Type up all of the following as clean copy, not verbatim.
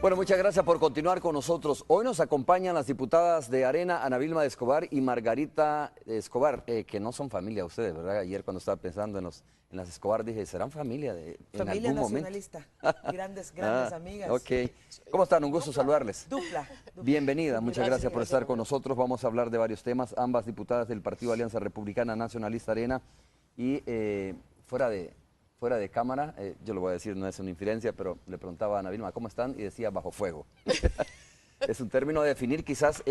Bueno, muchas gracias por continuar con nosotros. Hoy nos acompañan las diputadas de Arena, Ana Vilma de Escobar y Margarita Escobar, que no son familia ustedes, ¿verdad? Ayer cuando estaba pensando en las Escobar dije, ¿serán familia en Familia algún nacionalista, momento? grandes amigas. Ok. ¿Cómo están? Un gusto saludarles. Dupla. Bienvenida, muchas gracias por estar con nosotros. Vamos a hablar de varios temas, ambas diputadas del Partido Alianza Republicana Nacionalista Arena y fuera de cámara, yo lo voy a decir, no es una infidencia, pero le preguntaba a Ana Vilma, ¿cómo están? Y decía, bajo fuego. Es un término de definir quizás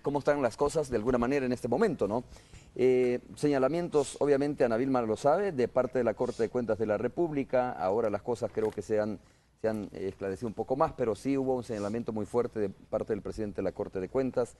cómo están las cosas de alguna manera en este momento, ¿no? Señalamientos, obviamente Ana Vilma lo sabe, de parte de la Corte de Cuentas de la República. Ahora las cosas creo que se han esclarecido un poco más, pero sí hubo un señalamiento muy fuerte de parte del presidente de la Corte de Cuentas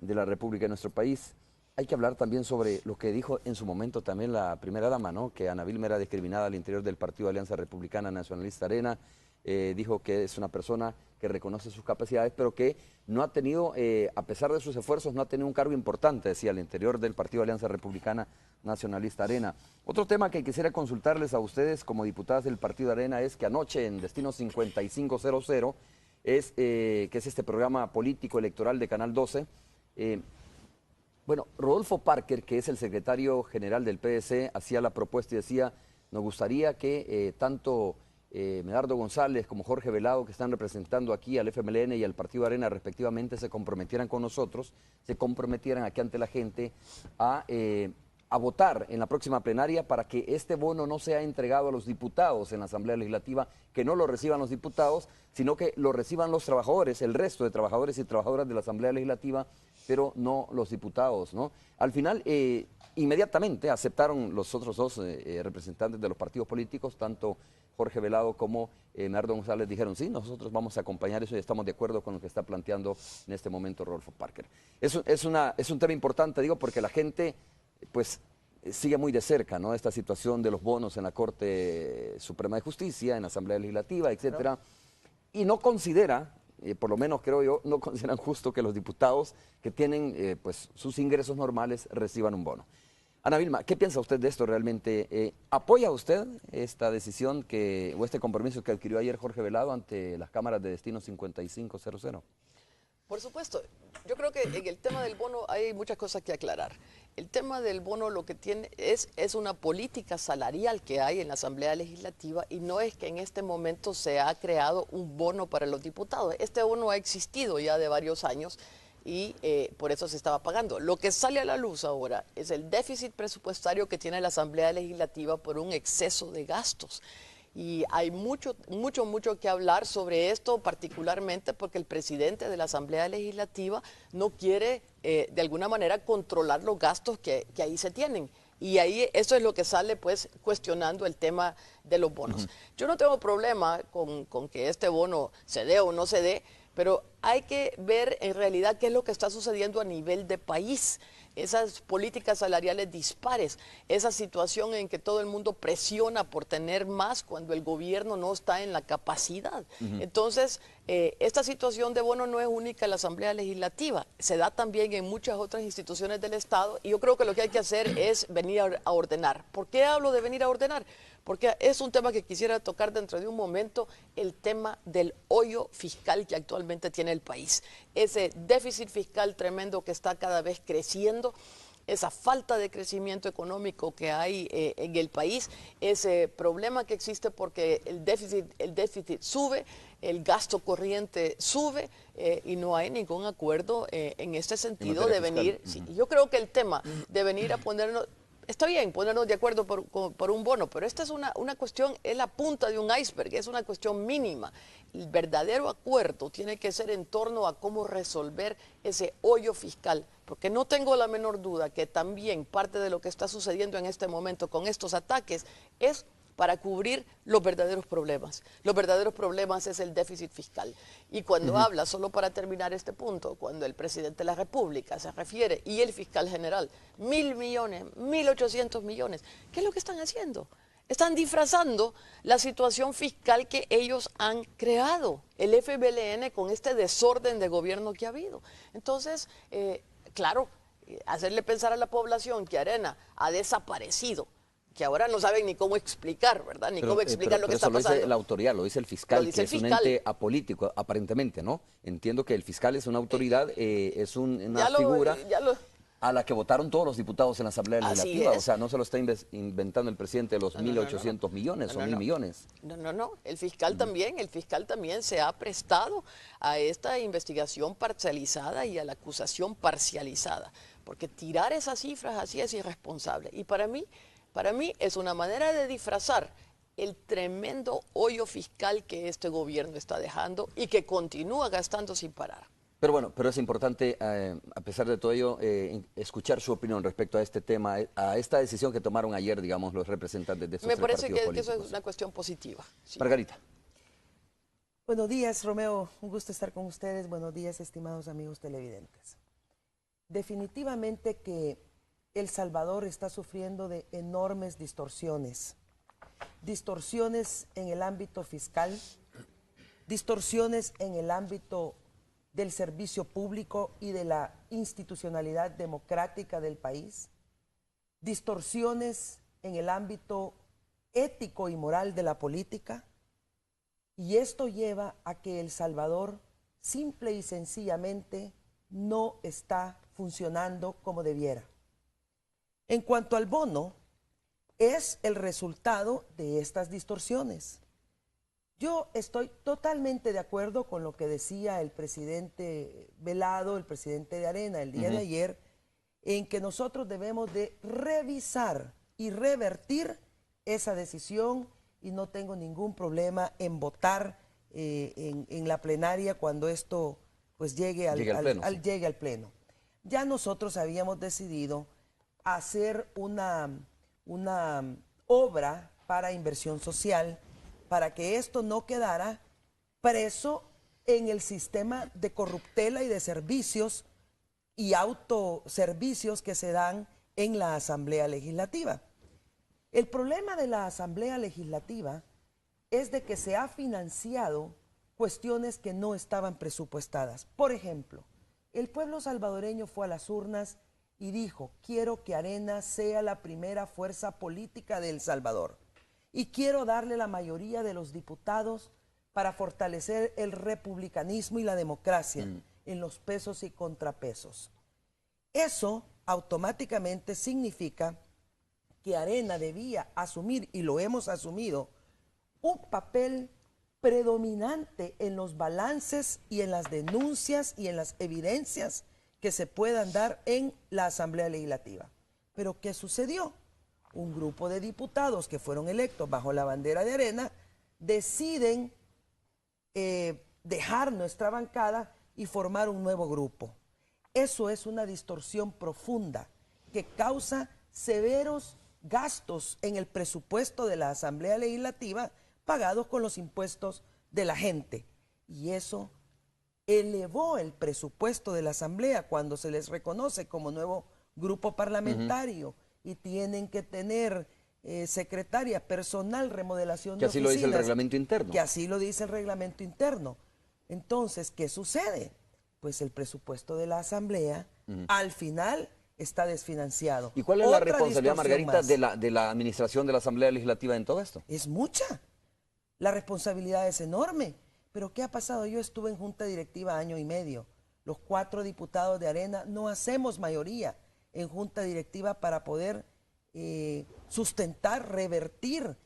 de la República de nuestro país. Hay que hablar también sobre lo que dijo en su momento también la primera dama, ¿no? Que Ana Vilma era discriminada al interior del Partido Alianza Republicana Nacionalista Arena. Dijo que es una persona que reconoce sus capacidades, pero que no ha tenido, a pesar de sus esfuerzos, no ha tenido un cargo importante, decía, al interior del Partido Alianza Republicana Nacionalista Arena. Otro tema que quisiera consultarles a ustedes como diputadas del Partido Arena es que anoche en Destino 5500, que es este programa político electoral de Canal 12, bueno, Rodolfo Parker, que es el secretario general del PDC, hacía la propuesta y decía, nos gustaría que tanto Medardo González como Jorge Velado, que están representando aquí al FMLN y al Partido Arena respectivamente, se comprometieran con nosotros, se comprometieran aquí ante la gente a votar en la próxima plenaria para que este bono no sea entregado a los diputados en la Asamblea Legislativa, que no lo reciban los diputados, sino que lo reciban los trabajadores, el resto de trabajadores y trabajadoras de la Asamblea Legislativa, pero no los diputados, ¿no? Al final, inmediatamente aceptaron los otros dos representantes de los partidos políticos, tanto Jorge Velado como Medardo González, dijeron, sí, nosotros vamos a acompañar eso y estamos de acuerdo con lo que está planteando en este momento Rodolfo Parker. Es un tema importante, digo, porque la gente, pues, sigue muy de cerca, ¿no? Esta situación de los bonos en la Corte Suprema de Justicia, en la Asamblea Legislativa, etcétera, y no considera, por lo menos creo yo, no consideran justo que los diputados que tienen pues sus ingresos normales reciban un bono. Ana Vilma, ¿qué piensa usted de esto realmente? ¿Apoya usted esta decisión o este compromiso que adquirió ayer Jorge Velado ante las cámaras de Destino 5500? Por supuesto, yo creo que en el tema del bono hay muchas cosas que aclarar. El tema del bono lo que tiene es una política salarial que hay en la Asamblea Legislativa y no es que en este momento se ha creado un bono para los diputados. Este bono ha existido ya de varios años y por eso se estaba pagando. Lo que sale a la luz ahora es el déficit presupuestario que tiene la Asamblea Legislativa por un exceso de gastos. Y hay mucho que hablar sobre esto, particularmente porque el presidente de la Asamblea Legislativa no quiere, de alguna manera, controlar los gastos que ahí se tienen. Y ahí eso es lo que sale, pues, cuestionando el tema de los bonos. Yo no tengo problema con que este bono se dé o no se dé, pero hay que ver en realidad qué es lo que está sucediendo a nivel de país. Esas políticas salariales dispares, esa situación en que todo el mundo presiona por tener más cuando el gobierno no está en la capacidad. Entonces, esta situación de bono no es única en la Asamblea Legislativa, se da también en muchas otras instituciones del Estado y yo creo que lo que hay que hacer es venir a ordenar. ¿Por qué hablo de venir a ordenar? Porque es un tema que quisiera tocar dentro de un momento, el tema del hoyo fiscal que actualmente tiene el país. Ese déficit fiscal tremendo que está cada vez creciendo, esa falta de crecimiento económico que hay en el país, ese problema que existe porque el déficit sube, el gasto corriente sube y no hay ningún acuerdo en este sentido de venir. Sí, yo creo que el tema de venir a ponernos... Está bien ponernos de acuerdo por un bono, pero esta es una cuestión, es la punta de un iceberg, es una cuestión mínima. El verdadero acuerdo tiene que ser en torno a cómo resolver ese hoyo fiscal, porque no tengo la menor duda que también parte de lo que está sucediendo en este momento con estos ataques es para cubrir los verdaderos problemas. Los verdaderos problemas es el déficit fiscal. Y cuando habla, solo para terminar este punto, cuando el presidente de la República se refiere, y el fiscal general, 1.000 millones, 1.800 millones, ¿qué es lo que están haciendo? Están disfrazando la situación fiscal que ellos han creado, el FMLN, con este desorden de gobierno que ha habido. Entonces, claro, hacerle pensar a la población que Arena ha desaparecido que ahora no saben ni cómo explicar, ¿verdad? Ni cómo explicar lo que está pasando. Eso lo dice la pasando. autoridad, lo dice el fiscal, Lo dice que el es un fiscal. ente apolítico, aparentemente, ¿no? Entiendo que el fiscal es una autoridad, es una Ya figura ya lo, a la que votaron todos los diputados en la Asamblea así Legislativa. O es. sea, no se lo está inventando el presidente de los No, no, no, no, 1.800 millones no, o no, 1.000 no. millones. No, no, no. El fiscal también se ha prestado a esta investigación parcializada y a la acusación parcializada, porque tirar esas cifras así es irresponsable. Y para mí es una manera de disfrazar el tremendo hoyo fiscal que este gobierno está dejando y que continúa gastando sin parar. Pero bueno, pero es importante, a pesar de todo ello, escuchar su opinión respecto a este tema, a esta decisión que tomaron ayer, digamos, los representantes de estos Me tres parece partidos que políticos. eso es una cuestión positiva. Sí. Margarita. Buenos días, Romeo. Un gusto estar con ustedes. Buenos días, estimados amigos televidentes. Definitivamente que El Salvador está sufriendo de enormes distorsiones. Distorsiones en el ámbito fiscal, distorsiones en el ámbito del servicio público y de la institucionalidad democrática del país, distorsiones en el ámbito ético y moral de la política, y esto lleva a que El Salvador simple y sencillamente no está funcionando como debiera. En cuanto al bono, es el resultado de estas distorsiones. Yo estoy totalmente de acuerdo con lo que decía el presidente Velado, el presidente de Arena, el día de ayer, en que nosotros debemos de revisar y revertir esa decisión, y no tengo ningún problema en votar en la plenaria cuando esto pues llegue al pleno. Ya nosotros habíamos decidido hacer una obra para inversión social, para que esto no quedara preso en el sistema de corruptela y de servicios y autoservicios que se dan en la Asamblea Legislativa. El problema de la Asamblea Legislativa es de que se ha financiado cuestiones que no estaban presupuestadas. Por ejemplo, el pueblo salvadoreño fue a las urnas y dijo: quiero que Arena sea la primera fuerza política de El Salvador. Y quiero darle la mayoría de los diputados para fortalecer el republicanismo y la democracia en los pesos y contrapesos. Eso automáticamente significa que Arena debía asumir, y lo hemos asumido, un papel predominante en los balances y en las denuncias y en las evidencias que se puedan dar en la Asamblea Legislativa. Pero ¿qué sucedió? Un grupo de diputados que fueron electos bajo la bandera de Arena deciden dejar nuestra bancada y formar un nuevo grupo. Eso es una distorsión profunda que causa severos gastos en el presupuesto de la Asamblea Legislativa pagados con los impuestos de la gente. Y eso elevó el presupuesto de la Asamblea cuando se les reconoce como nuevo grupo parlamentario. Y tienen que tener secretaria, personal, remodelación de oficinas. Que así lo dice el reglamento interno. Que así lo dice el reglamento interno. Entonces, ¿qué sucede? Pues el presupuesto de la Asamblea, al final, está desfinanciado. ¿Y cuál es la responsabilidad, Margarita, de la administración de la Asamblea Legislativa en todo esto? Es mucha. La responsabilidad es enorme. Pero ¿qué ha pasado? Yo estuve en junta directiva año y medio. Los 4 diputados de Arena no hacemos mayoría en junta directiva para poder sustentar, revertir.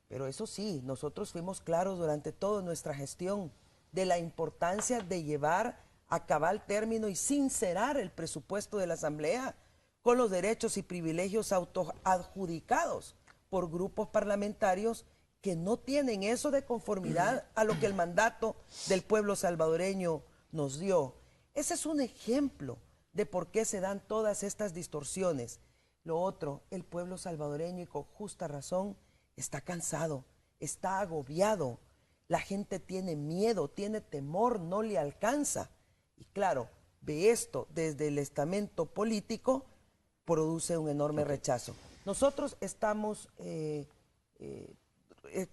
Pero eso sí, nosotros fuimos claros durante toda nuestra gestión de la importancia de llevar a cabal término y sincerar el presupuesto de la Asamblea con los derechos y privilegios autoadjudicados por grupos parlamentarios que no tienen eso de conformidad a lo que el mandato del pueblo salvadoreño nos dio. Ese es un ejemplo de por qué se dan todas estas distorsiones. Lo otro, el pueblo salvadoreño, y con justa razón, está cansado, está agobiado. La gente tiene miedo, tiene temor, no le alcanza. Y claro, ve esto desde el estamento político, produce un enorme rechazo. Nosotros estamos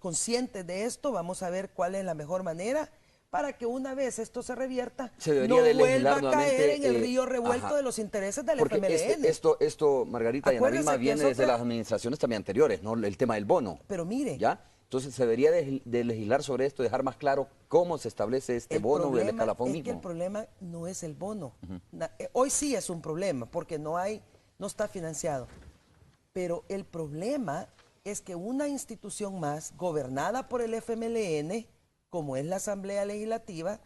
conscientes de esto, vamos a ver cuál es la mejor manera para que una vez esto se revierta, Se debería no de vuelva legislar a caer nuevamente, en el río revuelto ajá. de los intereses del Porque FMLN. esto, Margarita y Ana Acuérdese Vilma, que viene es desde otra- las administraciones también anteriores, ¿no? El tema del bono. Pero mire, ¿Ya? Entonces se debería de legislar sobre esto, dejar más claro cómo se establece este bono del escalafón es mismo. que el problema no es el bono. Hoy sí es un problema porque no está financiado. Pero el problema es que una institución más gobernada por el FMLN, como es la Asamblea Legislativa,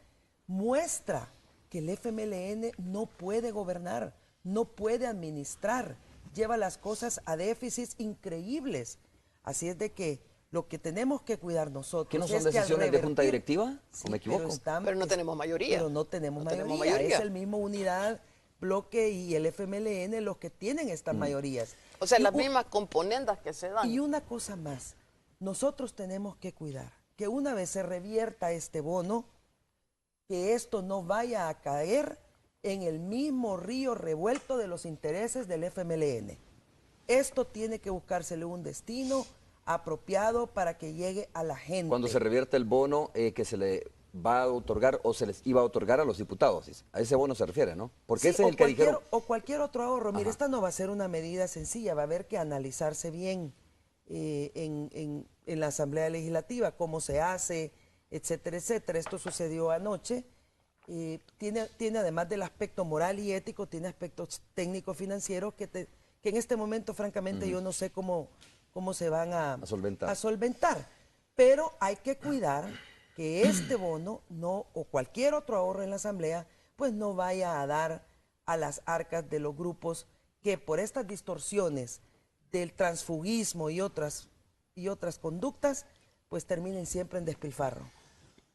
muestra que el FMLN no puede gobernar, no puede administrar, lleva las cosas a déficits increíbles. Así es de que lo que tenemos que cuidar nosotros ¿Qué no son es que al decisiones de junta revertir- directiva? Sí, ¿O me equivoco? Pero no tenemos mayoría. Pero no tenemos No tenemos mayoría. mayoría. Es el mismo Unidad, Bloque y el FMLN los que tienen estas mayorías. O sea, Y las u- mismas componendas que se dan. Y una cosa más, nosotros tenemos que cuidar que una vez se revierta este bono, que esto no vaya a caer en el mismo río revuelto de los intereses del FMLN. Esto tiene que buscársele un destino apropiado para que llegue a la gente. Cuando se revierta el bono que se le va a otorgar o se les iba a otorgar a los diputados. A ese bono se refiere, ¿no? Porque Sí, ese es o el que dijeron. o cualquier otro ahorro. Mire, Ajá. esta no va a ser una medida sencilla, va a haber que analizarse bien en la Asamblea Legislativa, cómo se hace, etcétera, etcétera. Esto sucedió anoche. Tiene además del aspecto moral y ético, tiene aspectos técnicos financieros que en este momento, francamente, yo no sé cómo se van a solventar. Pero hay que cuidar que este bono o cualquier otro ahorro en la Asamblea, pues no vaya a dar a las arcas de los grupos que por estas distorsiones del transfugismo y otras conductas, pues terminen siempre en despilfarro.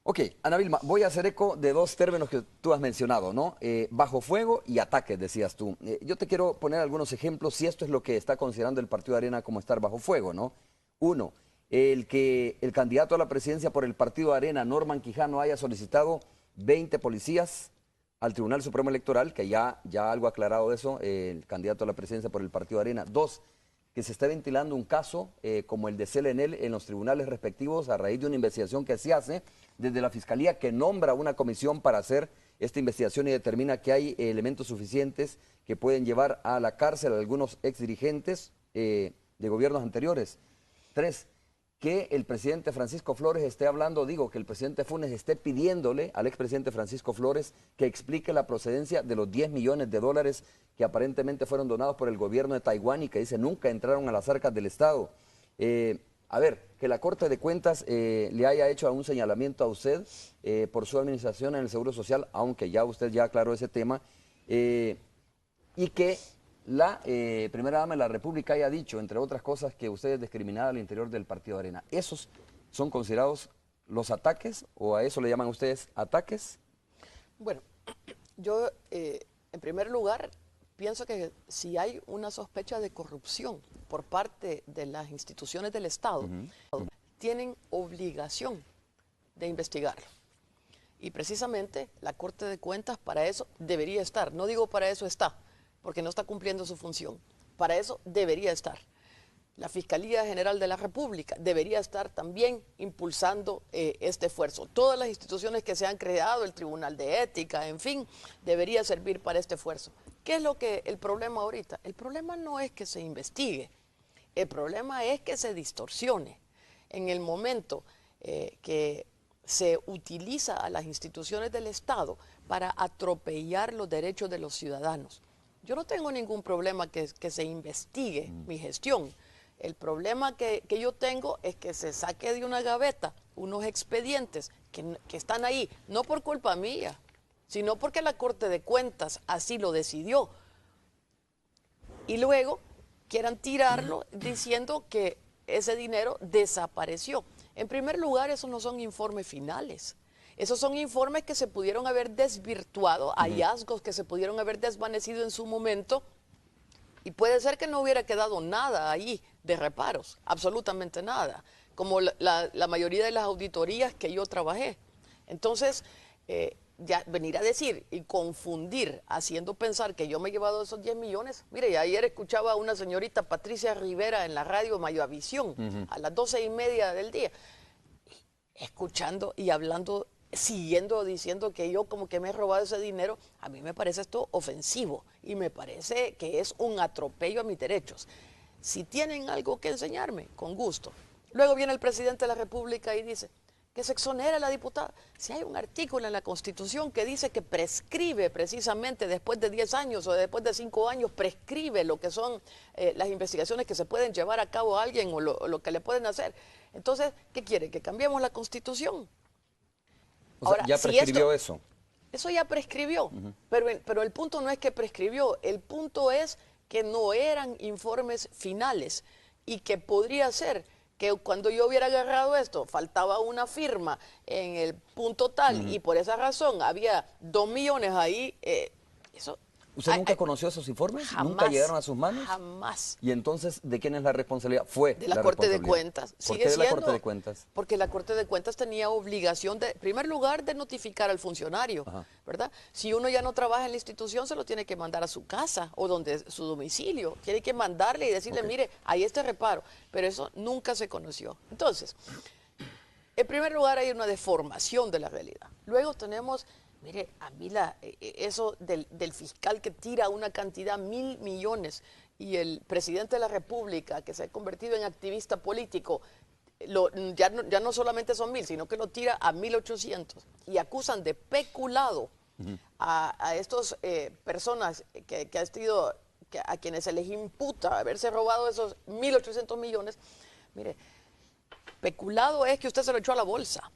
Ok, Ana Vilma, voy a hacer eco de dos términos que tú has mencionado, ¿no? Bajo fuego y ataques, decías tú. Yo te quiero poner algunos ejemplos si esto es lo que está considerando el Partido de Arena como estar bajo fuego, ¿no? Uno, el que el candidato a la presidencia por el Partido de Arena, Norman Quijano, haya solicitado 20 policías al Tribunal Supremo Electoral, que ya algo aclarado de eso, el candidato a la presidencia por el Partido de Arena. Dos, que se está ventilando un caso como el de CLNL en los tribunales respectivos a raíz de una investigación que se hace desde la Fiscalía, que nombra una comisión para hacer esta investigación y determina que hay elementos suficientes que pueden llevar a la cárcel a algunos exdirigentes de gobiernos anteriores. Tres, que el presidente Francisco Flores esté hablando, que el presidente Funes esté pidiéndole al expresidente Francisco Flores que explique la procedencia de los 10 millones de dólares que aparentemente fueron donados por el gobierno de Taiwán y que dice nunca entraron a las arcas del Estado. A ver, que la Corte de Cuentas le haya hecho un señalamiento a usted por su administración en el Seguro Social, aunque ya usted ya aclaró ese tema, y que la primera dama de la República haya dicho, entre otras cosas, que usted es discriminada al interior del Partido de Arena. ¿Esos son considerados los ataques o a eso le llaman ustedes ataques? Bueno, yo en primer lugar pienso que si hay una sospecha de corrupción por parte de las instituciones del Estado, tienen obligación de investigarlo. Y precisamente la Corte de Cuentas para eso debería estar. No digo para eso está, porque no está cumpliendo su función. Para eso debería estar. La Fiscalía General de la República debería estar también impulsando este esfuerzo. Todas las instituciones que se han creado, el Tribunal de Ética, en fin, debería servir para este esfuerzo. ¿Qué es el problema ahorita? El problema no es que se investigue, el problema es que se distorsione. En el momento que se utiliza a las instituciones del Estado para atropellar los derechos de los ciudadanos. Yo no tengo ningún problema que se investigue mi gestión. El problema que yo tengo es que se saque de una gaveta unos expedientes que están ahí, no por culpa mía, sino porque la Corte de Cuentas así lo decidió. Y luego quieran tirarlo diciendo que ese dinero desapareció. En primer lugar, esos no son informes finales. Esos son informes que se pudieron haber desvirtuado, hallazgos que se pudieron haber desvanecido en su momento, y puede ser que no hubiera quedado nada ahí de reparos, absolutamente nada, como la mayoría de las auditorías que yo trabajé. Entonces, ya venir a decir y confundir, haciendo pensar que yo me he llevado esos 10 millones. Mire, ayer escuchaba a una señorita Patricia Rivera en la radio Mayavisión, a las 12:30 del día, escuchando y hablando siguiendo diciendo que yo como que me he robado ese dinero, a mí me parece esto ofensivo y me parece que es un atropello a mis derechos. Si tienen algo que enseñarme, con gusto. Luego viene el presidente de la República y dice que se exonera a la diputada. Si hay un artículo en la Constitución que dice que prescribe precisamente después de 10 años o después de 5 años, prescribe lo que son las investigaciones que se pueden llevar a cabo a alguien o lo que le pueden hacer. Entonces, ¿qué quiere? ¿Que cambiemos la Constitución? O sea, Ahora, ya prescribió eso. Eso ya prescribió, pero el punto no es que prescribió, el punto es que no eran informes finales y que podría ser que cuando yo hubiera agarrado esto, faltaba una firma en el punto tal y por esa razón había 2 millones ahí, eso... ¿Usted nunca conoció esos informes? Jamás, ¿Nunca llegaron a sus manos? Jamás. ¿Y entonces de quién es la responsabilidad? Fue De la Corte de Cuentas. ¿Por qué de la Corte de Cuentas? Porque la Corte de Cuentas tenía obligación de, en primer lugar, de notificar al funcionario, ¿verdad? Si uno ya no trabaja en la institución, se lo tiene que mandar a su casa o donde su domicilio. Tiene que mandarle y decirle, mire, ahí está reparo. Pero eso nunca se conoció. Entonces, en primer lugar, hay una deformación de la realidad. Luego tenemos... Mire, a mí eso del fiscal que tira una cantidad, 1.000 millones, y el presidente de la República, que se ha convertido en activista político, ya no solamente son 1.000, sino que lo tira a 1.800, y acusan de peculado a estas personas a quienes se les imputa haberse robado esos 1.800 millones. Mire, peculado es que usted se lo echó a la bolsa,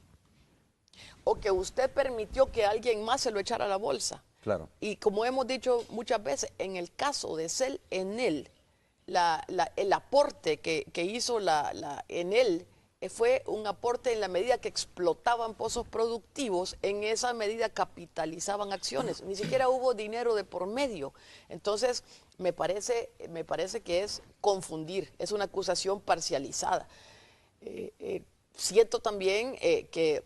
o que usted permitió que alguien más se lo echara a la bolsa. Claro. Y como hemos dicho muchas veces, en el caso de Cel Enel, el aporte que hizo Enel fue un aporte en la medida que explotaban pozos productivos, en esa medida capitalizaban acciones. Ni siquiera hubo dinero de por medio. Entonces, me parece que es confundir, es una acusación parcializada. Siento también que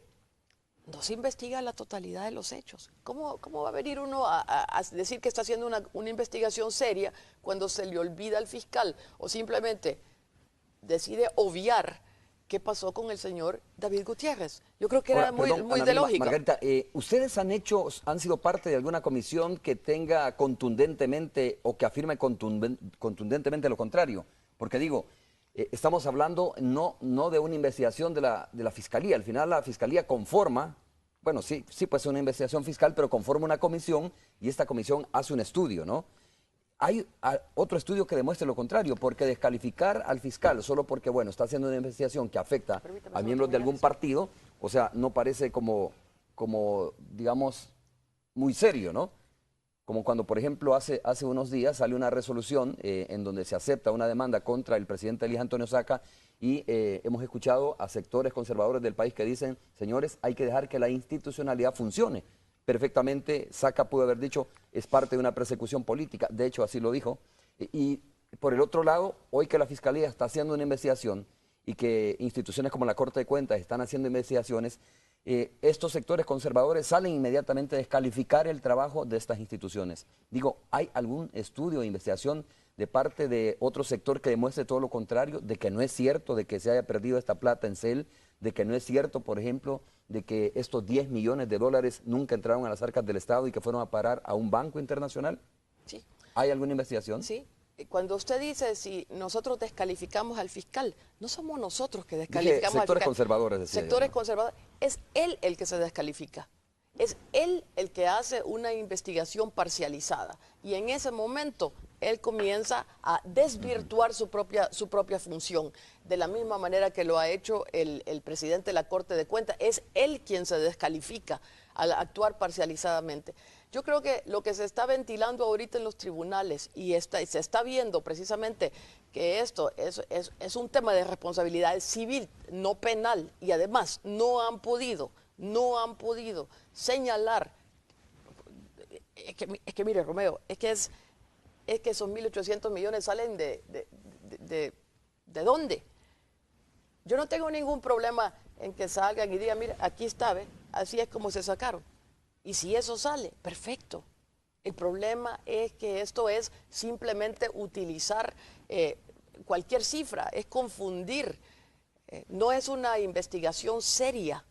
no se investiga la totalidad de los hechos. ¿Cómo va a venir uno a decir que está haciendo una investigación seria cuando se le olvida al fiscal o simplemente decide obviar qué pasó con el señor David Gutiérrez? Yo creo que era muy de lógica. Margarita, ¿ustedes han sido parte de alguna comisión que tenga contundentemente o que afirme contundentemente lo contrario? Porque digo, estamos hablando no de una investigación de la Fiscalía. Al final la Fiscalía conforma, bueno, sí puede ser una investigación fiscal, pero conforma una comisión y esta comisión hace un estudio, ¿no? Hay otro estudio que demuestre lo contrario, porque descalificar al fiscal solo porque, bueno, está haciendo una investigación que afecta a miembros de algún partido, o sea, no parece como digamos, muy serio, ¿no? Como cuando, por ejemplo, hace unos días sale una resolución en donde se acepta una demanda contra el presidente Elías Antonio Saca y hemos escuchado a sectores conservadores del país que dicen, señores, hay que dejar que la institucionalidad funcione. Perfectamente, Saca pudo haber dicho, es parte de una persecución política, de hecho así lo dijo. Y por el otro lado, hoy que la Fiscalía está haciendo una investigación y que instituciones como la Corte de Cuentas están haciendo investigaciones, estos sectores conservadores salen inmediatamente a descalificar el trabajo de estas instituciones. Digo, ¿hay algún estudio de investigación de parte de otro sector que demuestre todo lo contrario, de que no es cierto, de que se haya perdido esta plata en Cel, de que no es cierto, por ejemplo, de que estos 10 millones de dólares nunca entraron a las arcas del Estado y que fueron a parar a un banco internacional? Sí. ¿Hay alguna investigación? Sí. Cuando usted dice si nosotros descalificamos al fiscal, no somos nosotros que descalificamos al fiscal. Sectores conservadores, decía. Sectores conservadores. Es él el que se descalifica. Es él el que hace una investigación parcializada. Y en ese momento él comienza a desvirtuar su propia función. De la misma manera que lo ha hecho el presidente de la Corte de Cuentas. Es él quien se descalifica al actuar parcializadamente. Yo creo que lo que se está ventilando ahorita en los tribunales y se está viendo precisamente que esto es un tema de responsabilidad civil, no penal, y además no han podido señalar, es que mire, Romeo, es que esos 1.800 millones salen ¿de dónde? Yo no tengo ningún problema en que salgan y digan, mira, aquí está, ¿ve? Así es como se sacaron. Y si eso sale, perfecto. El problema es que esto es simplemente utilizar cualquier cifra, es confundir. No es una investigación seria.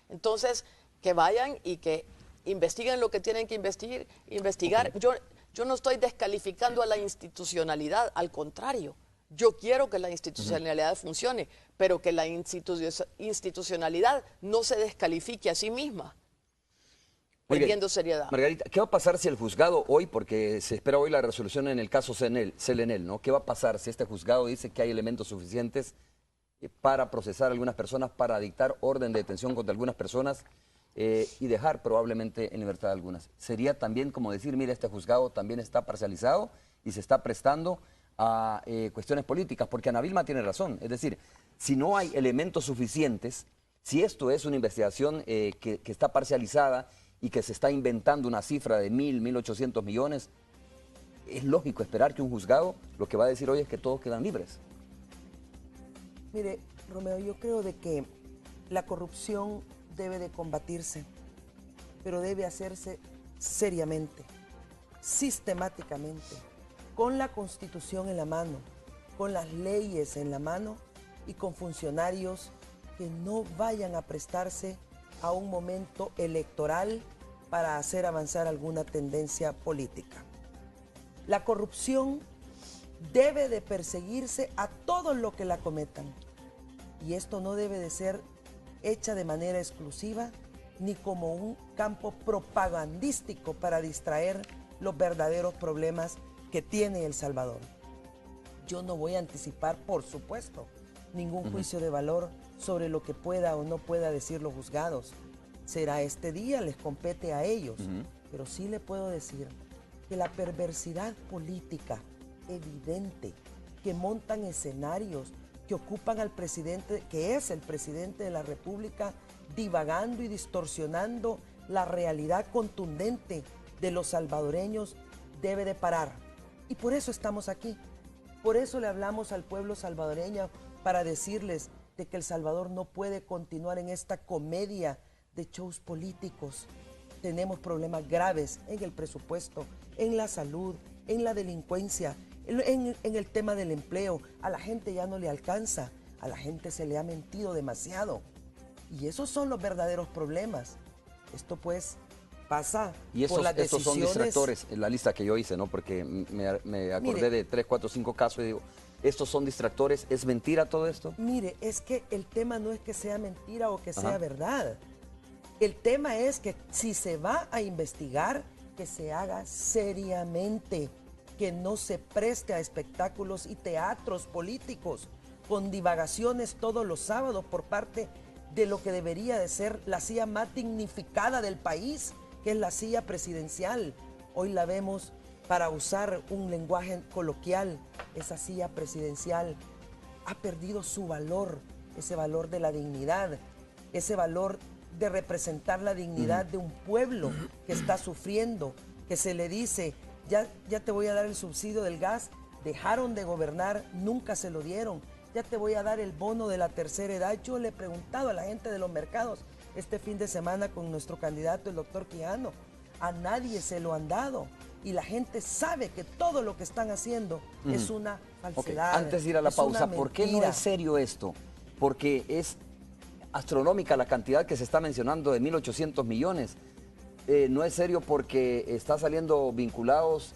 Entonces, que vayan y que investiguen lo que tienen que investigar. Okay. Yo no estoy descalificando a la institucionalidad, al contrario. Yo quiero que la institucionalidad funcione, pero que la institucionalidad no se descalifique a sí misma, perdiendo seriedad. Margarita, ¿qué va a pasar si el juzgado hoy, porque se espera hoy la resolución en el caso Selenel, ¿no? ¿Qué va a pasar si este juzgado dice que hay elementos suficientes para procesar a algunas personas, para dictar orden de detención contra algunas personas y dejar probablemente en libertad a algunas? Sería también como decir, mira, este juzgado también está parcializado y se está prestando a cuestiones políticas, porque Ana Vilma tiene razón. Es decir, si no hay elementos suficientes, si esto es una investigación que está parcializada y que se está inventando una cifra de 1.800 millones, es lógico esperar que un juzgado lo que va a decir hoy es que todos quedan libres. Mire, Romeo, yo creo de que la corrupción debe de combatirse, pero debe hacerse seriamente, sistemáticamente, con la Constitución en la mano, con las leyes en la mano y con funcionarios que no vayan a prestarse a un momento electoral para hacer avanzar alguna tendencia política. La corrupción debe de perseguirse a todos los que la cometan, y esto no debe de ser hecha de manera exclusiva ni como un campo propagandístico para distraer los verdaderos problemas que tiene El Salvador. Yo no voy a anticipar, por supuesto, ningún juicio de valor sobre lo que pueda o no pueda decir los juzgados. Será este día, les compete a ellos. Pero sí le puedo decir que la perversidad política evidente, que montan escenarios, que ocupan al presidente, que es el presidente de la República, divagando y distorsionando la realidad contundente de los salvadoreños, debe de parar. Y por eso estamos aquí. Por eso le hablamos al pueblo salvadoreño, para decirles de que El Salvador no puede continuar en esta comedia de shows políticos. Tenemos problemas graves en el presupuesto, en la salud, en la delincuencia, en el tema del empleo. A la gente ya no le alcanza, a la gente se le ha mentido demasiado. Y esos son los verdaderos problemas. Esto pues pasa por las decisiones. Estos son distractores, en la lista que yo hice, ¿no? Porque me acordé de 3, 4, 5 casos y digo, estos son distractores. ¿Es mentira todo esto? Mire, es que el tema no es que sea mentira o que sea verdad. El tema es que si se va a investigar, que se haga seriamente, que no se preste a espectáculos y teatros políticos con divagaciones todos los sábados por parte de lo que debería de ser la silla más dignificada del país, que es la silla presidencial. Hoy la vemos, para usar un lenguaje coloquial, esa silla presidencial ha perdido su valor, ese valor de la dignidad, ese valor de representar la dignidad de un pueblo que está sufriendo, que se le dice, ya te voy a dar el subsidio del gas, dejaron de gobernar, nunca se lo dieron, ya te voy a dar el bono de la tercera edad. Yo le he preguntado a la gente de los mercados este fin de semana con nuestro candidato, el doctor Quijano, a nadie se lo han dado. Y la gente sabe que todo lo que están haciendo es una falsedad. Okay. Antes de ir a la pausa, ¿por qué no es serio esto? Porque es astronómica la cantidad que se está mencionando de 1.800 millones. No es serio porque está saliendo vinculados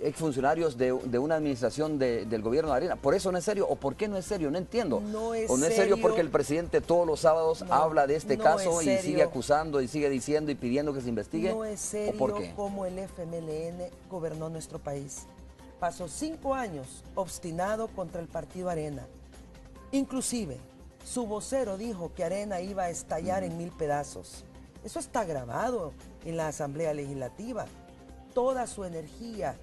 exfuncionarios de una administración del gobierno de Arena. ¿Por eso no es serio? ¿O por qué no es serio? No entiendo. No es ¿O no es serio porque el presidente todos los sábados habla de este caso y sigue acusando y sigue diciendo y pidiendo que se investigue? No es serio. ¿Por qué? Como el FMLN gobernó nuestro país. Pasó 5 años obstinado contra el partido Arena. Inclusive, su vocero dijo que Arena iba a estallar en 1000 pedazos. Eso está grabado en la Asamblea Legislativa. Toda su energía,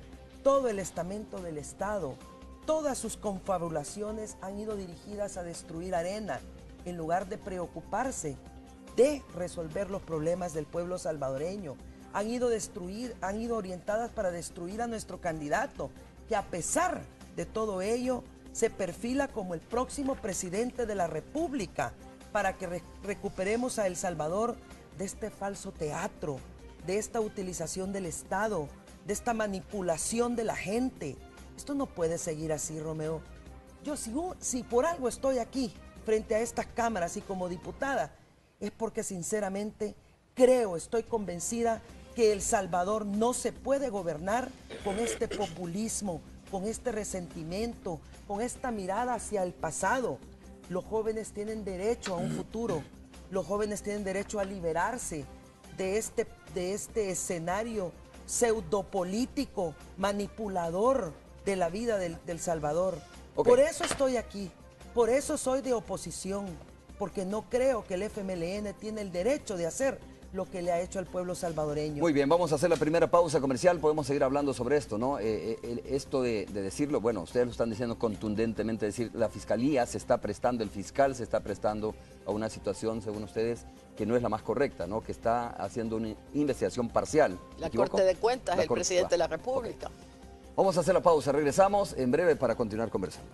todo el estamento del Estado, todas sus confabulaciones han ido dirigidas a destruir Arena, en lugar de preocuparse de resolver los problemas del pueblo salvadoreño. Han ido orientadas para destruir a nuestro candidato, que a pesar de todo ello, se perfila como el próximo presidente de la República, para que recuperemos a El Salvador de este falso teatro, de esta utilización del Estado, de esta manipulación de la gente. Esto no puede seguir así, Romeo. Yo si por algo estoy aquí, frente a estas cámaras y como diputada, es porque sinceramente creo, estoy convencida que El Salvador no se puede gobernar con este populismo, con este resentimiento, con esta mirada hacia el pasado. Los jóvenes tienen derecho a un futuro, los jóvenes tienen derecho a liberarse de este escenario pseudopolítico, manipulador de la vida del Salvador. Okay. Por eso estoy aquí, por eso soy de oposición, porque no creo que el FMLN tiene el derecho de hacer lo que le ha hecho al pueblo salvadoreño. Muy bien, vamos a hacer la primera pausa comercial, podemos seguir hablando sobre esto, ¿no? Esto de decirlo, bueno, ustedes lo están diciendo contundentemente, decir, la Fiscalía se está prestando, el fiscal se está prestando a una situación, según ustedes, que no es la más correcta, ¿no? Que está haciendo una investigación parcial. La Corte de Cuentas, el presidente de la República. Okay. Vamos a hacer la pausa, regresamos en breve para continuar conversando.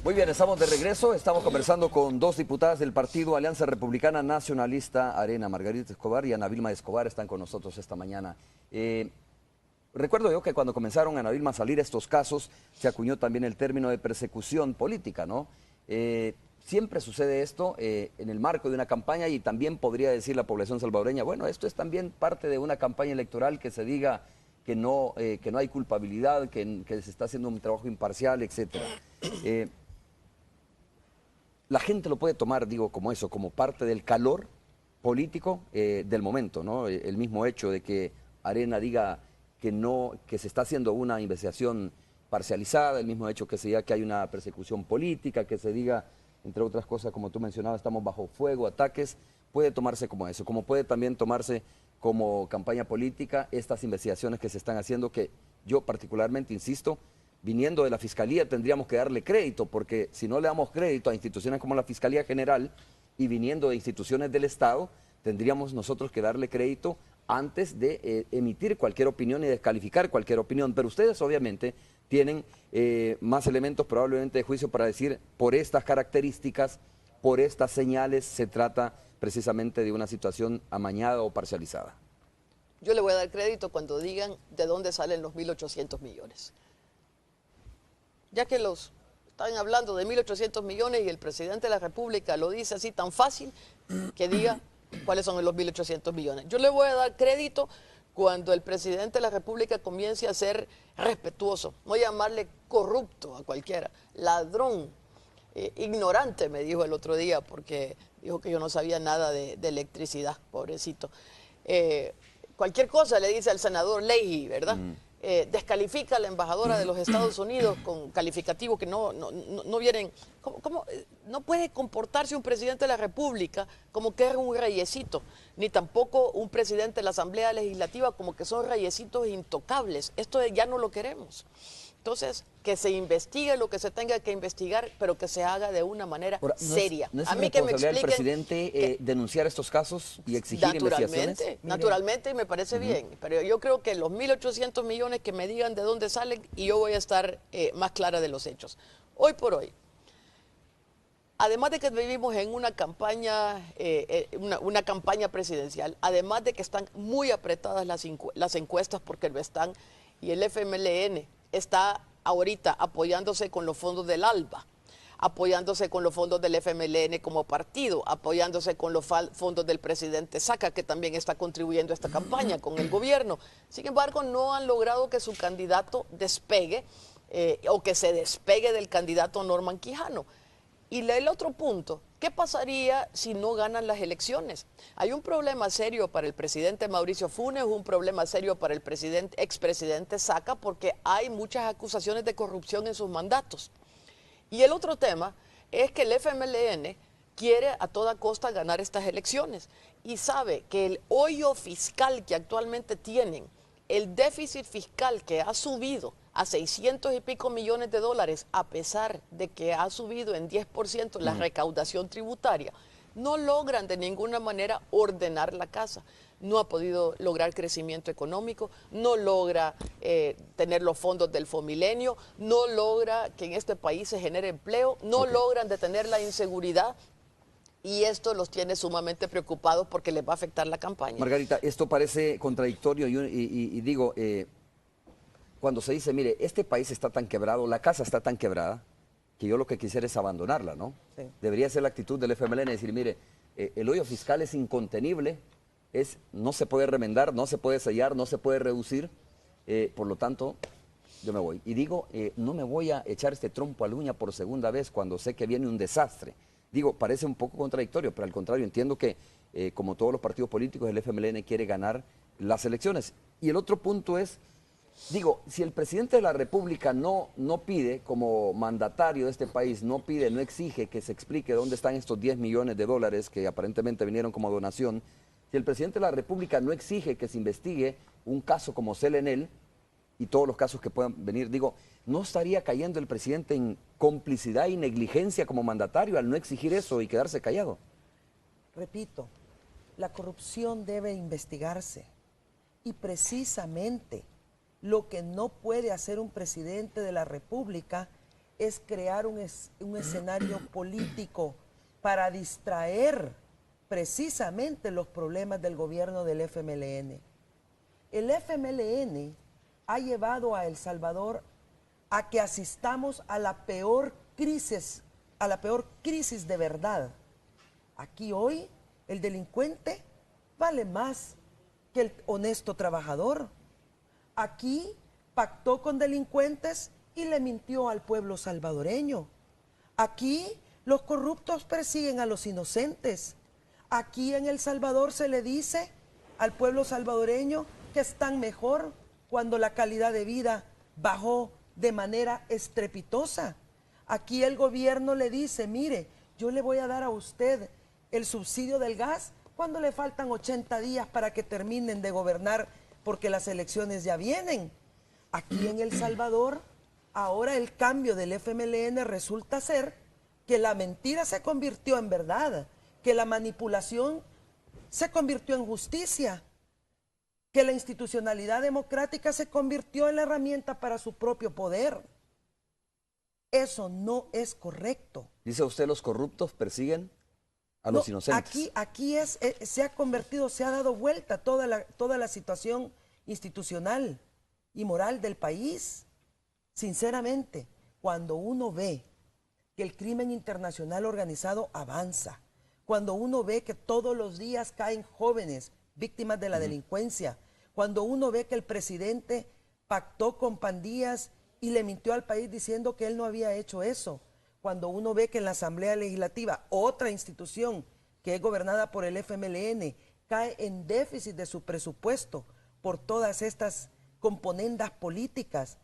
Muy bien, estamos de regreso, estamos conversando con dos diputadas del Partido Alianza Republicana Nacionalista Arena, Margarita Escobar y Ana Vilma Escobar, están con nosotros esta mañana. Recuerdo yo que cuando comenzaron, Ana Vilma, a salir estos casos, se acuñó también el término de persecución política, ¿no? Siempre sucede esto en el marco de una campaña y también podría decir la población salvadoreña, bueno, esto es también parte de una campaña electoral que se diga que no hay culpabilidad, que se está haciendo un trabajo imparcial, etcétera. La gente lo puede tomar, digo, como eso, como parte del calor político del momento, ¿no? El mismo hecho de que Arena diga que se está haciendo una investigación parcializada, el mismo hecho que se diga que hay una persecución política, que se diga, entre otras cosas, como tú mencionabas, estamos bajo fuego, ataques, puede tomarse como eso, como puede también tomarse como campaña política estas investigaciones que se están haciendo, que yo particularmente insisto, viniendo de la Fiscalía tendríamos que darle crédito, porque si no le damos crédito a instituciones como la Fiscalía General y viniendo de instituciones del Estado, tendríamos nosotros que darle crédito antes de emitir cualquier opinión y descalificar cualquier opinión. Pero ustedes obviamente tienen más elementos probablemente de juicio para decir, por estas características, por estas señales, se trata precisamente de una situación amañada o parcializada. Yo le voy a dar crédito cuando digan de dónde salen los 1.800 millones. Ya que están hablando de 1.800 millones y el presidente de la República lo dice así tan fácil, que diga cuáles son los 1.800 millones. Yo le voy a dar crédito cuando el presidente de la República comience a ser respetuoso, no llamarle corrupto a cualquiera, ladrón, ignorante, me dijo el otro día, porque dijo que yo no sabía nada de electricidad, pobrecito. Cualquier cosa le dice al senador Leahy, ¿verdad? Descalifica a la embajadora de los Estados Unidos con calificativos que no vienen. ¿Cómo? No puede comportarse un presidente de la República como que es un reyesito, ni tampoco un presidente de la Asamblea Legislativa como que son reyesitos intocables. Esto ya no lo queremos. Entonces, que se investigue lo que se tenga que investigar, pero que se haga de una manera seria. ¿No es responsabilidad del presidente denunciar estos casos y exigir investigaciones? Naturalmente, y me parece bien. Pero yo creo que los 1.800 millones que me digan de dónde salen y yo voy a estar más clara de los hechos. Hoy por hoy, además de que vivimos en una campaña presidencial, además de que están muy apretadas las encuestas porque lo están, y el FMLN está ahorita apoyándose con los fondos del ALBA, apoyándose con los fondos del FMLN como partido, apoyándose con los fondos del presidente Saca, que también está contribuyendo a esta campaña con el gobierno. Sin embargo, no han logrado que su candidato despegue o que se despegue del candidato Norman Quijano. Y el otro punto, ¿qué pasaría si no ganan las elecciones? Hay un problema serio para el presidente Mauricio Funes, un problema serio para el expresidente Saca, porque hay muchas acusaciones de corrupción en sus mandatos. Y el otro tema es que el FMLN quiere a toda costa ganar estas elecciones y sabe que el hoyo fiscal que actualmente tienen, el déficit fiscal que ha subido a 600 y pico millones de dólares, a pesar de que ha subido en 10% la recaudación tributaria, no logran de ninguna manera ordenar la casa. No ha podido lograr crecimiento económico, no logra tener los fondos del Fomilenio, no logra que en este país se genere empleo, no logran detener la inseguridad. Y esto los tiene sumamente preocupados porque les va a afectar la campaña. Margarita, esto parece contradictorio y digo, cuando se dice, mire, este país está tan quebrado, la casa está tan quebrada, que yo lo que quisiera es abandonarla, ¿no? Sí. Debería ser la actitud del FMLN, decir, mire, el hoyo fiscal es incontenible, no se puede remendar, no se puede sellar, no se puede reducir, por lo tanto, yo me voy. Y digo, no me voy a echar este trompo a la uña por segunda vez cuando sé que viene un desastre. Digo, parece un poco contradictorio, pero al contrario, entiendo que, como todos los partidos políticos, el FMLN quiere ganar las elecciones. Y el otro punto es, digo, si el presidente de la República no pide, como mandatario de este país, no exige que se explique dónde están estos 10 millones de dólares que aparentemente vinieron como donación, si el presidente de la República no exige que se investigue un caso como Selenel y todos los casos que puedan venir, digo, ¿no estaría cayendo el presidente en complicidad y negligencia como mandatario al no exigir eso y quedarse callado? Repito, la corrupción debe investigarse y precisamente lo que no puede hacer un presidente de la República es crear un escenario político para distraer precisamente los problemas del gobierno del FMLN. El FMLN ha llevado a El Salvador a que asistamos a la peor crisis de verdad. Aquí hoy el delincuente vale más que el honesto trabajador. Aquí pactó con delincuentes y le mintió al pueblo salvadoreño. Aquí los corruptos persiguen a los inocentes. Aquí en El Salvador se le dice al pueblo salvadoreño que están mejor cuando la calidad de vida bajó de manera estrepitosa. Aquí el gobierno le dice, mire, yo le voy a dar a usted el subsidio del gas cuando le faltan 80 días para que terminen de gobernar porque las elecciones ya vienen. Aquí en El Salvador, ahora el cambio del FMLN resulta ser que la mentira se convirtió en verdad, que la manipulación se convirtió en justicia, que la institucionalidad democrática se convirtió en la herramienta para su propio poder. Eso no es correcto. Dice usted, los corruptos persiguen a los inocentes. Aquí se ha convertido, se ha dado vuelta toda la situación institucional y moral del país. Sinceramente, cuando uno ve que el crimen internacional organizado avanza, cuando uno ve que todos los días caen jóvenes víctimas de la delincuencia, cuando uno ve que el presidente pactó con pandillas y le mintió al país diciendo que él no había hecho eso, cuando uno ve que en la Asamblea Legislativa, otra institución que es gobernada por el FMLN, cae en déficit de su presupuesto por todas estas componendas políticas,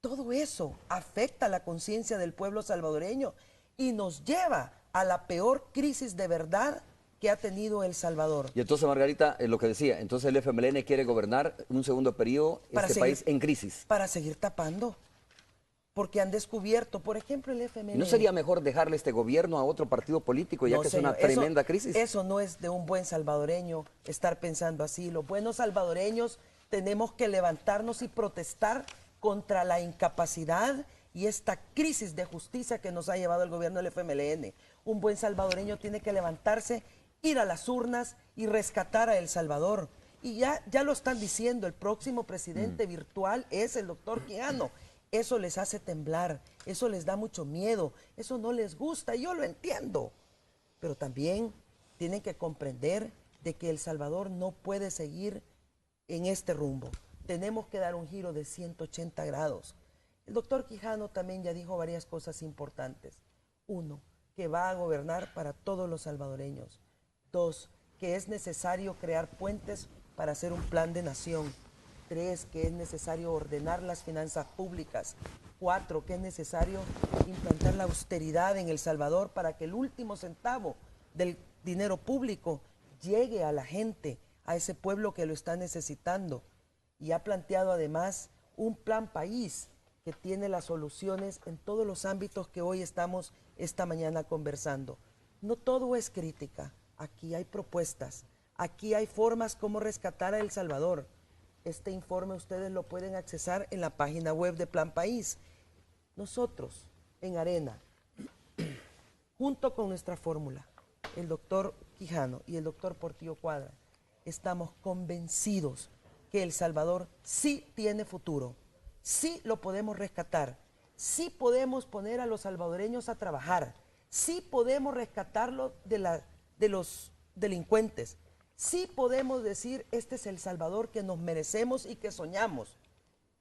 todo eso afecta la conciencia del pueblo salvadoreño y nos lleva a la peor crisis de verdad que ha tenido El Salvador. Y entonces, Margarita, lo que decía, entonces el FMLN quiere gobernar un segundo periodo país en crisis. Para seguir tapando, porque han descubierto, por ejemplo, el FMLN... ¿No sería mejor dejarle este gobierno a otro partido político ya que es una tremenda crisis? Eso no es de un buen salvadoreño estar pensando así. Los buenos salvadoreños tenemos que levantarnos y protestar contra la incapacidad y esta crisis de justicia que nos ha llevado el gobierno del FMLN. Un buen salvadoreño tiene que levantarse, ir a las urnas y rescatar a El Salvador. Y ya lo están diciendo, el próximo presidente virtual es el doctor Quijano. Eso les hace temblar, eso les da mucho miedo, eso no les gusta, yo lo entiendo. Pero también tienen que comprender de que El Salvador no puede seguir en este rumbo. Tenemos que dar un giro de 180 grados. El doctor Quijano también ya dijo varias cosas importantes. Uno, que va a gobernar para todos los salvadoreños. Dos, que es necesario crear puentes para hacer un plan de nación. 3, que es necesario ordenar las finanzas públicas. 4, que es necesario implantar la austeridad en El Salvador para que el último centavo del dinero público llegue a la gente, a ese pueblo que lo está necesitando. Y ha planteado además un plan país que tiene las soluciones en todos los ámbitos que hoy estamos esta mañana conversando. no todo es crítica. Aquí hay propuestas, aquí hay formas como rescatar a El Salvador. Este informe ustedes lo pueden accesar en la página web de Plan País. Nosotros, en Arena, junto con nuestra fórmula, el doctor Quijano y el doctor Portillo Cuadra, estamos convencidos que El Salvador sí tiene futuro, sí lo podemos rescatar, sí podemos poner a los salvadoreños a trabajar, sí podemos rescatarlo de los delincuentes, sí podemos decir, este es El Salvador que nos merecemos y que soñamos,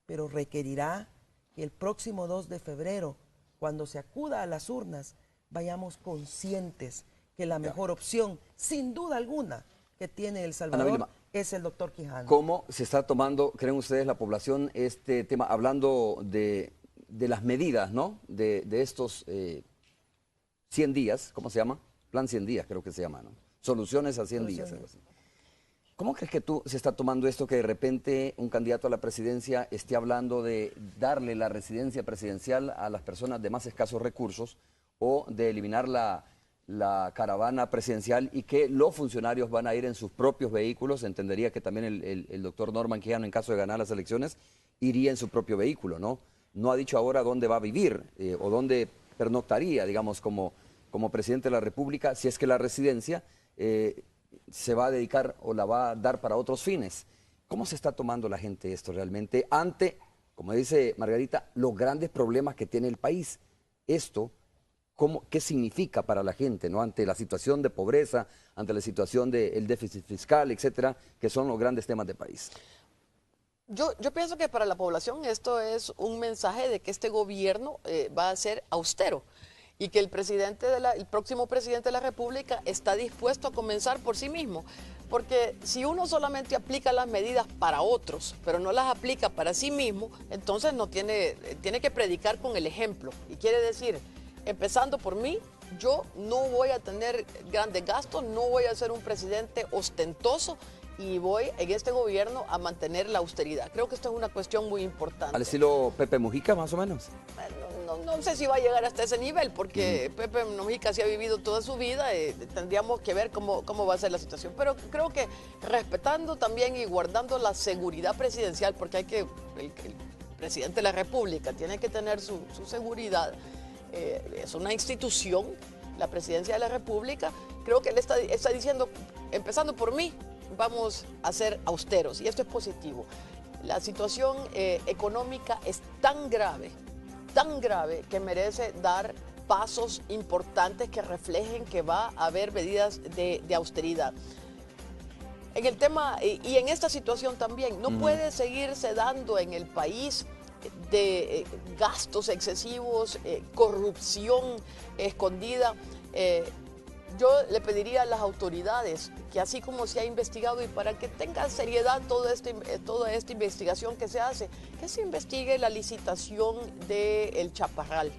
pero requerirá que el próximo 2 de febrero, cuando se acuda a las urnas, vayamos conscientes que la mejor opción, sin duda alguna, que tiene El Salvador es el doctor Quijano. ¿Cómo se está tomando, creen ustedes, la población este tema, hablando de las medidas, ¿no? De estos 100 días, ¿cómo se llama? Plan 100 días, creo que se llama, ¿no? Soluciones a 100 días, algo así. ¿Cómo crees que se está tomando esto que de repente un candidato a la presidencia esté hablando de darle la residencia presidencial a las personas de más escasos recursos o de eliminar la caravana presidencial y que los funcionarios van a ir en sus propios vehículos? Entendería que también el doctor Norman Quijano, en caso de ganar las elecciones, iría en su propio vehículo, ¿no? No ha dicho ahora dónde va a vivir o dónde pernoctaría, digamos, como presidente de la República, si es que la residencia se va a dedicar o la va a dar para otros fines. ¿Cómo se está tomando la gente esto realmente ante, como dice Margarita, los grandes problemas que tiene el país? Esto, ¿qué significa para la gente, ¿no? Ante la situación de pobreza, ante la situación del déficit fiscal, etcétera, que son los grandes temas del país. Yo pienso que para la población esto es un mensaje de que este gobierno va a ser austero y que el próximo presidente de la República está dispuesto a comenzar por sí mismo. Porque si uno solamente aplica las medidas para otros, pero no las aplica para sí mismo, entonces tiene que predicar con el ejemplo. Y quiere decir, empezando por mí, yo no voy a tener grandes gastos, no voy a ser un presidente ostentoso y voy en este gobierno a mantener la austeridad. Creo que esto es una cuestión muy importante. ¿Al estilo Pepe Mujica, más o menos? No sé si va a llegar hasta ese nivel, porque Pepe Mujica sí ha vivido toda su vida, tendríamos que ver cómo va a ser la situación. Pero creo que respetando también y guardando la seguridad presidencial, porque el presidente de la República tiene que tener su seguridad, es una institución, la presidencia de la República, creo que él está diciendo, empezando por mí, vamos a ser austeros, y esto es positivo. La situación económica es tan grave, que merece dar pasos importantes que reflejen que va a haber medidas de austeridad. En el tema, y en esta situación también, no puede seguirse dando en el país de gastos excesivos, corrupción escondida. Yo le pediría a las autoridades que así como se ha investigado y para que tenga seriedad toda esta investigación que se hace, que se investigue la licitación del Chaparral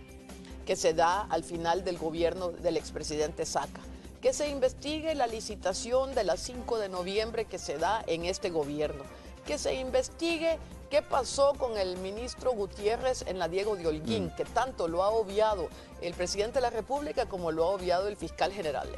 que se da al final del gobierno del expresidente Saca, que se investigue la licitación de la 5 de noviembre que se da en este gobierno, que se investigue qué pasó con el ministro Gutiérrez en la Diego de Holguín, que tanto lo ha obviado el presidente de la República como lo ha obviado el fiscal general.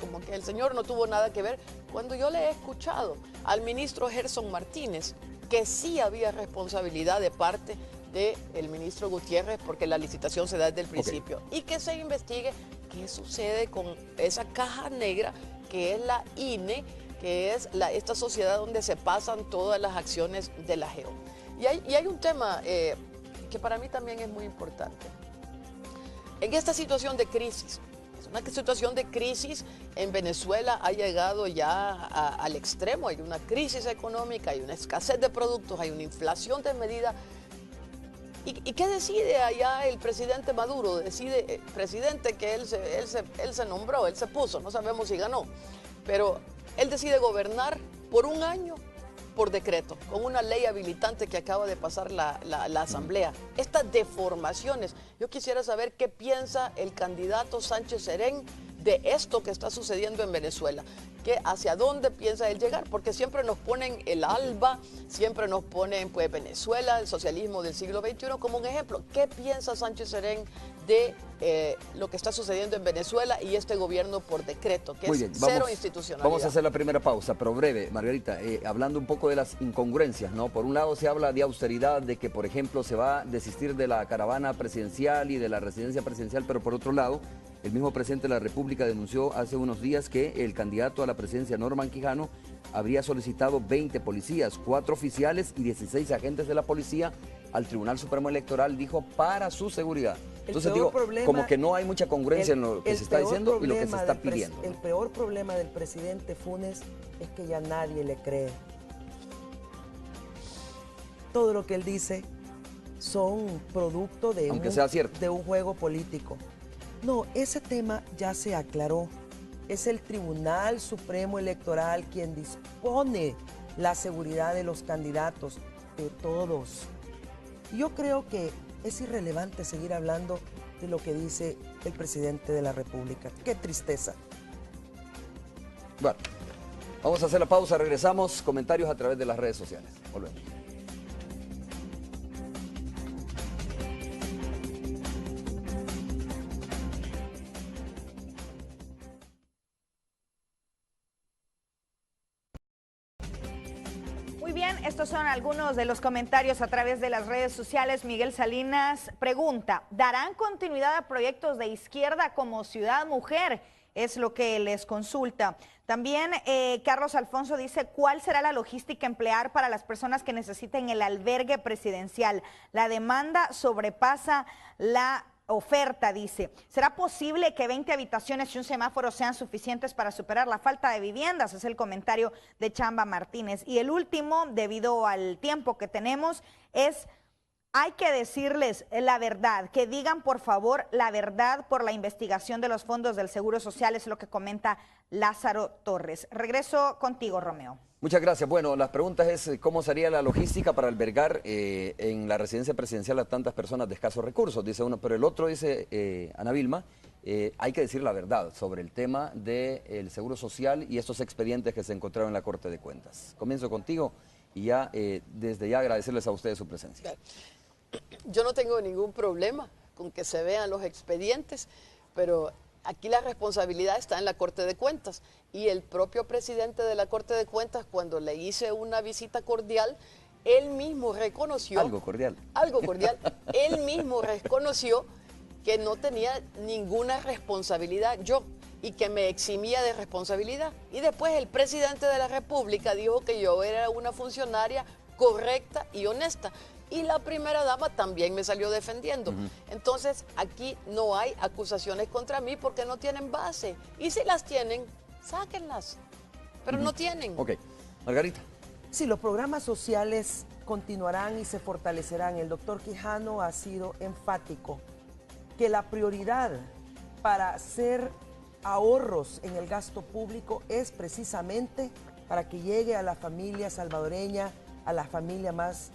Como que el señor no tuvo nada que ver, cuando yo le he escuchado al ministro Gerson Martínez que sí había responsabilidad de parte del ministro Gutiérrez porque la licitación se da desde el principio. Y que se investigue qué sucede con esa caja negra que es la INE, que es esta sociedad donde se pasan todas las acciones de la GEO. Y hay un tema que para mí también es muy importante. En esta situación de crisis, es una situación de crisis en Venezuela, ha llegado ya al extremo, hay una crisis económica, hay una escasez de productos, hay una inflación desmedida. ¿Y qué decide allá el presidente Maduro? Decide, presidente que él se nombró, él se puso, no sabemos si ganó, pero él decide gobernar por un año por decreto, con una ley habilitante que acaba de pasar la Asamblea. Estas deformaciones, yo quisiera saber qué piensa el candidato Sánchez Serén de esto que está sucediendo en Venezuela. hacia dónde piensa él llegar, porque siempre nos ponen el ALBA, siempre nos ponen pues Venezuela, el socialismo del siglo XXI como un ejemplo. ¿Qué piensa Sánchez Serén de lo que está sucediendo en Venezuela y este gobierno por decreto, que es cero institucionalidad? Vamos a hacer la primera pausa, pero breve, Margarita, hablando un poco de las incongruencias, ¿no? Por un lado se habla de austeridad, de que por ejemplo se va a desistir de la caravana presidencial y de la residencia presidencial, pero por otro lado, el mismo presidente de la República denunció hace unos días que el candidato a la presidencia, Norman Quijano, habría solicitado 20 policías, 4 oficiales y 16 agentes de la policía al Tribunal Supremo Electoral, dijo, para su seguridad. Entonces digo, como que no hay mucha congruencia en lo que se está diciendo y lo que se está pidiendo. El peor problema del presidente Funes es que ya nadie le cree. Todo lo que él dice son producto de, aunque sea cierto, de un juego político. No, ese tema ya se aclaró. Es el Tribunal Supremo Electoral quien dispone la seguridad de los candidatos, de todos. Yo creo que es irrelevante seguir hablando de lo que dice el presidente de la República. ¡Qué tristeza! Bueno, vamos a hacer la pausa, regresamos, comentarios a través de las redes sociales. Volvemos. Muy bien, estos son algunos de los comentarios a través de las redes sociales. Miguel Salinas pregunta, ¿darán continuidad a proyectos de izquierda como Ciudad Mujer? Es lo que les consulta. También Carlos Alfonso dice, ¿cuál será la logística a emplear para las personas que necesiten el albergue presidencial? La demanda sobrepasa la oferta, dice. ¿Será posible que 20 habitaciones y un semáforo sean suficientes para superar la falta de viviendas? Es el comentario de Chamba Martínez. Y el último, debido al tiempo que tenemos, es... hay que decirles la verdad, que digan por favor la verdad por la investigación de los fondos del Seguro Social, es lo que comenta Lázaro Torres. Regreso contigo, Romeo. Muchas gracias. Bueno, las preguntas es cómo sería la logística para albergar en la residencia presidencial a tantas personas de escasos recursos, dice uno, pero el otro dice, Ana Vilma, hay que decir la verdad sobre el tema del Seguro Social y estos expedientes que se encontraron en la Corte de Cuentas. Comienzo contigo y ya desde ya agradecerles a ustedes su presencia. Yo no tengo ningún problema con que se vean los expedientes, pero aquí la responsabilidad está en la Corte de Cuentas y el propio presidente de la Corte de Cuentas, cuando le hice una visita cordial, él mismo reconoció... Algo cordial. Algo cordial. Él mismo reconoció que no tenía ninguna responsabilidad yo y que me eximía de responsabilidad. Y después el presidente de la República dijo que yo era una funcionaria correcta y honesta. Y la primera dama también me salió defendiendo. Entonces, aquí no hay acusaciones contra mí porque no tienen base. Y si las tienen, sáquenlas. Pero no tienen. Ok. Margarita. Sí, los programas sociales continuarán y se fortalecerán. El doctor Quijano ha sido enfático que la prioridad para hacer ahorros en el gasto público es precisamente para que llegue a la familia salvadoreña, a la familia más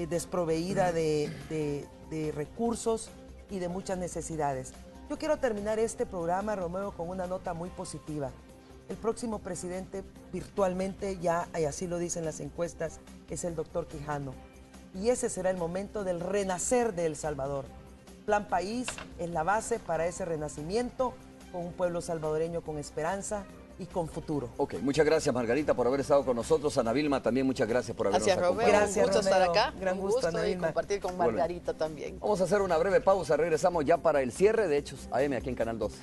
desproveída de recursos y de muchas necesidades. Yo quiero terminar este programa, Romeo, con una nota muy positiva. El próximo presidente virtualmente, ya y así lo dicen las encuestas, es el doctor Quijano. Y ese será el momento del renacer de El Salvador. Plan País es la base para ese renacimiento, con un pueblo salvadoreño con esperanza y con futuro. Ok, muchas gracias Margarita por haber estado con nosotros. Ana Vilma, también muchas gracias por habernos acompañado. Gracias, Romeo. Un gusto estar acá. Gran gusto y compartir con Margarita también. Vamos a hacer una breve pausa, regresamos ya para el cierre de Hechos AM aquí en Canal 2.